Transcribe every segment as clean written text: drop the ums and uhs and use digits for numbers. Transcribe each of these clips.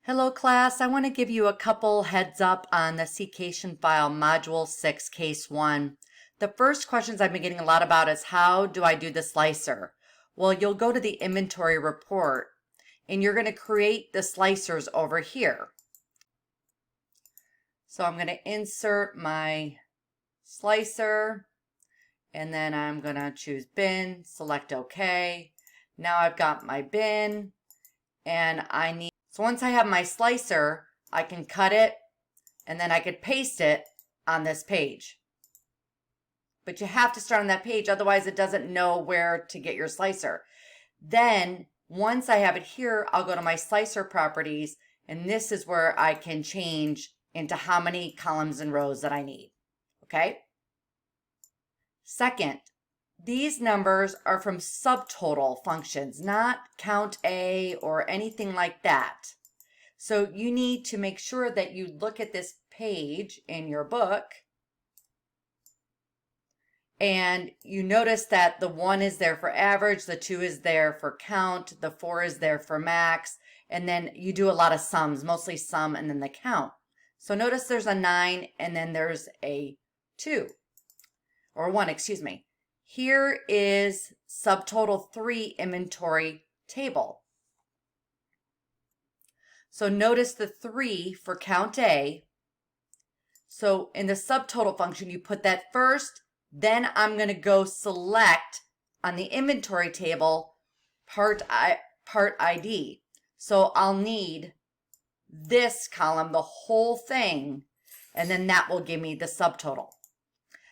Hello class, I want to give you a couple heads up on the Seacation file module 6 case 1. The first questions I've been getting a lot about is how do I do the slicer? Well, you'll go to the inventory report and you're going to create the slicers over here. So I'm going to insert my slicer and then I'm going to choose bin, select OK. Now I've got my bin and so once I have my slicer, I can cut it and then I could paste it on this page. But you have to start on that page, otherwise it doesn't know where to get your slicer. Then once I have it here, I'll go to my slicer properties, and this is where I can change into how many columns and rows that I need. Okay? Second, these numbers are from subtotal functions, not count A or anything like that. So you need to make sure that you look at this page in your book and you notice that the 1 is there for average, the 2 is there for count, the 4 is there for max, and then you do a lot of sums, mostly sum and then the count. So notice there's a 9 and then there's a 2, or 1, excuse me. Here is subtotal 3 inventory table. So notice the 3 for count A. So in the subtotal function, you put that first, then I'm going to go select on the inventory table part ID. So I'll need this column, the whole thing, and then that will give me the subtotal.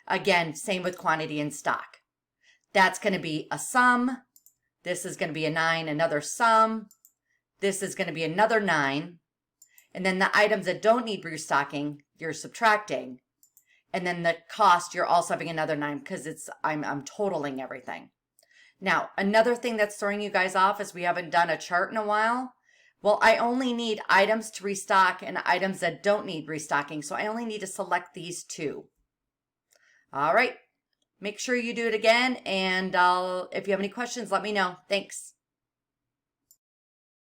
Again, same with quantity in stock. That's going to be a sum. This is going to be a 9, another sum. This is going to be another 9. And then the items that don't need restocking, you're subtracting. And then the cost, you're also having another 9 because I'm totaling everything. Now, another thing that's throwing you guys off is we haven't done a chart in a while. Well, I only need items to restock and items that don't need restocking. So I only need to select these two. All right. Make sure you do it again, and if you have any questions, let me know. Thanks.